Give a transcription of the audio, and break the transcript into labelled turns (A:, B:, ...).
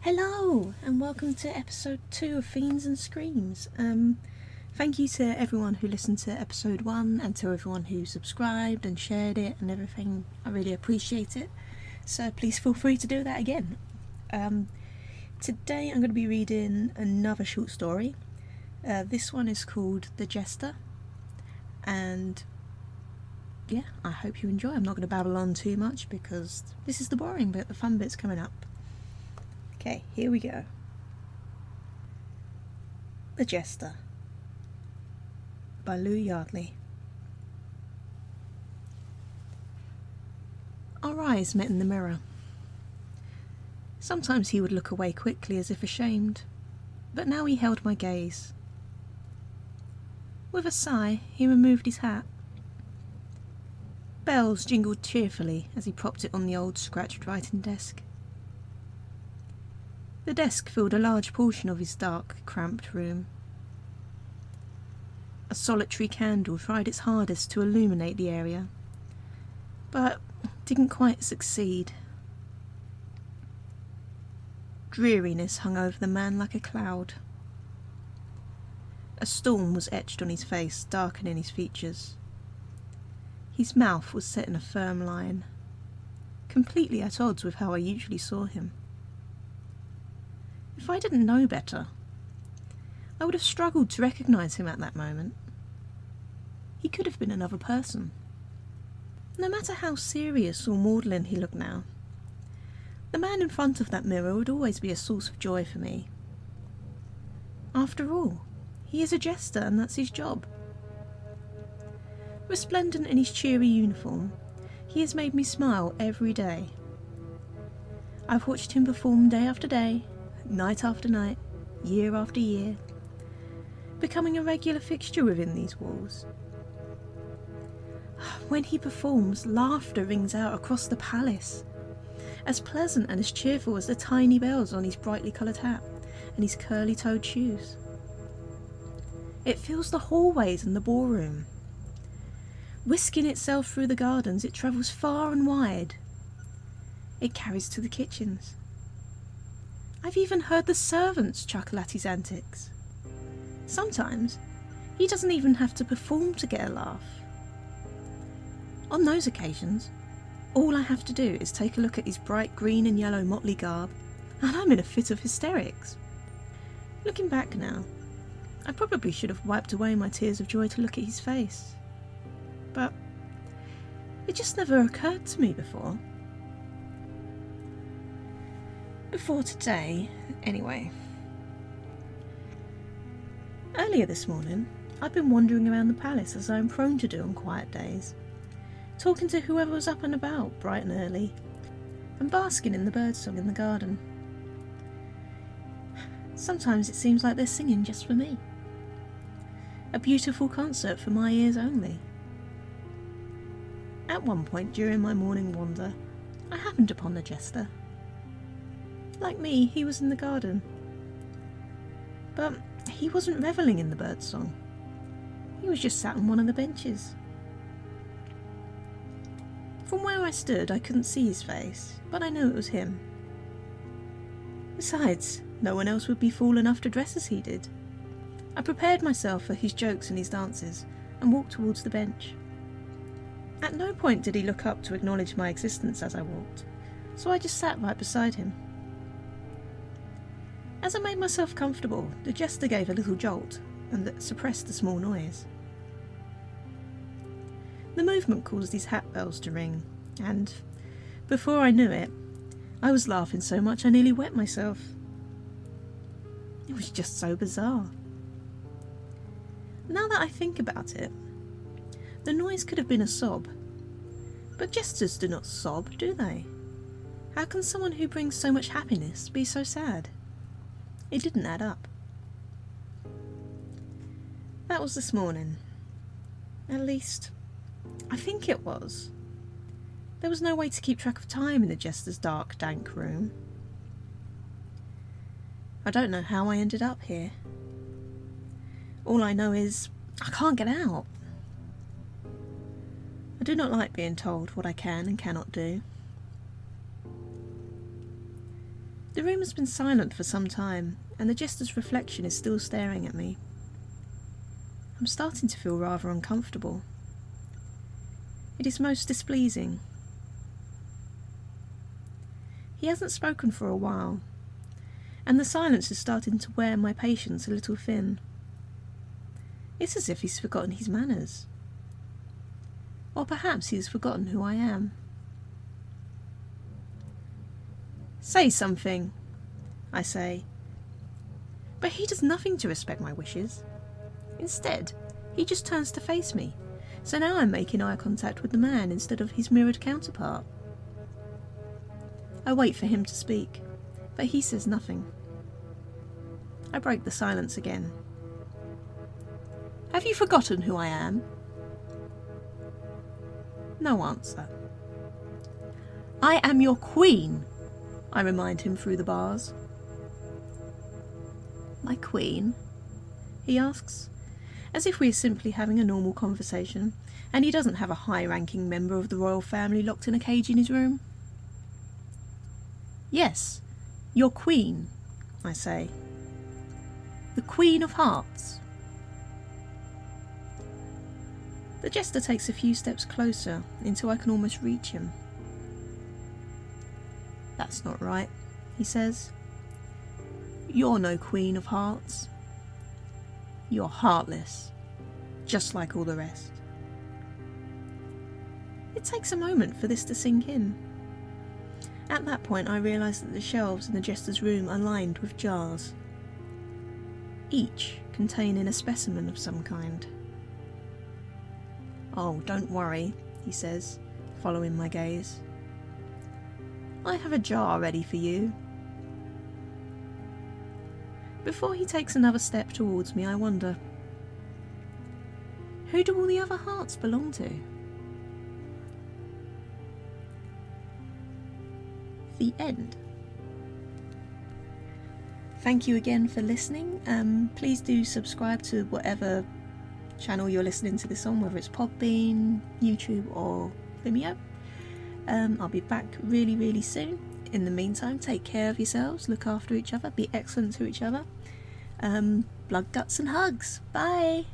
A: Hello and welcome to episode 2 of Fiends and Screams. Thank you to everyone who listened to episode 1 and to everyone who subscribed and shared it and everything. I really appreciate it, so please feel free to do that again. Today I'm going to be reading another short story. This one is called The Jester, and yeah, I hope you enjoy. I'm not going to babble on too much because this is the boring bit, the fun bit's coming up. Okay, here we go. The Jester by Lou Yardley. Our eyes met in the mirror. Sometimes he would look away quickly as if ashamed, but now he held my gaze. With a sigh, he removed his hat. Bells jingled cheerfully as he propped it on the old scratched writing desk. The desk filled a large portion of his dark, cramped room. A solitary candle tried its hardest to illuminate the area, but didn't quite succeed. Dreariness hung over the man like a cloud. A storm was etched on his face, darkening his features. His mouth was set in a firm line, completely at odds with how I usually saw him. If I didn't know better, I would have struggled to recognise him at that moment. He could have been another person. No matter how serious or maudlin he looked now, the man in front of that mirror would always be a source of joy for me. After all, he is a jester and that's his job. Resplendent in his cheery uniform, he has made me smile every day. I've watched him perform day after day, night after night, year after year, becoming a regular fixture within these walls. When he performs, laughter rings out across the palace, as pleasant and as cheerful as the tiny bells on his brightly coloured hat and his curly-toed shoes. It fills the hallways and the ballroom. Whisking itself through the gardens, it travels far and wide. It carries to the kitchens. I've even heard the servants chuckle at his antics. Sometimes, he doesn't even have to perform to get a laugh. On those occasions, all I have to do is take a look at his bright green and yellow motley garb, and I'm in a fit of hysterics. Looking back now, I probably should have wiped away my tears of joy to look at his face. But it just never occurred to me before. Before today, anyway. Earlier this morning, I'd been wandering around the palace as I am prone to do on quiet days, talking to whoever was up and about bright and early, and basking in the birdsong in the garden. Sometimes it seems like they're singing just for me. A beautiful concert for my ears only. At one point during my morning wander, I happened upon the Jester. Like me, he was in the garden. But he wasn't revelling in the birdsong. He was just sat on one of the benches. From where I stood, I couldn't see his face, but I knew it was him. Besides, no one else would be fool enough to dress as he did. I prepared myself for his jokes and his dances, and walked towards the bench. At no point did he look up to acknowledge my existence as I walked, so I just sat right beside him. As I made myself comfortable, the Jester gave a little jolt and suppressed the small noise. The movement caused his hat bells to ring, and before I knew it, I was laughing so much I nearly wet myself. It was just so bizarre. Now that I think about it, the noise could have been a sob, but jesters do not sob, do they? How can someone who brings so much happiness be so sad? It didn't add up. That was this morning. At least, I think it was. There was no way to keep track of time in the Jester's dark, dank room. I don't know how I ended up here. All I know is I can't get out. I do not like being told what I can and cannot do. The room has been silent for some time, and the Jester's reflection is still staring at me. I'm starting to feel rather uncomfortable. It is most displeasing. He hasn't spoken for a while, and the silence is starting to wear my patience a little thin. It's as if he's forgotten his manners. Or perhaps he has forgotten who I am. Say something, I say. But he does nothing to respect my wishes. Instead, he just turns to face me, so now I'm making eye contact with the man instead of his mirrored counterpart. I wait for him to speak, but he says nothing. I break the silence again. Have you forgotten who I am? No answer. I am your queen, I remind him through the bars. My queen? He asks, as if we are simply having a normal conversation, and he doesn't have a high-ranking member of the royal family locked in a cage in his room. Yes, your queen, I say. The Queen of Hearts. The Jester takes a few steps closer until I can almost reach him. That's not right, he says. You're no Queen of Hearts. You're heartless, just like all the rest. It takes a moment for this to sink in. At that point I realise that the shelves in the Jester's room are lined with jars, each containing a specimen of some kind. Oh, don't worry, he says, following my gaze. I have a jar ready for you. Before he takes another step towards me, I wonder, who do all the other hearts belong to? The end. Thank you again for listening. Please do subscribe to whatever channel you're listening to this on, whether it's Podbean, YouTube or Vimeo. I'll be back really, really soon. In the meantime, take care of yourselves, look after each other, be excellent to each other. Blood, guts and hugs. Bye!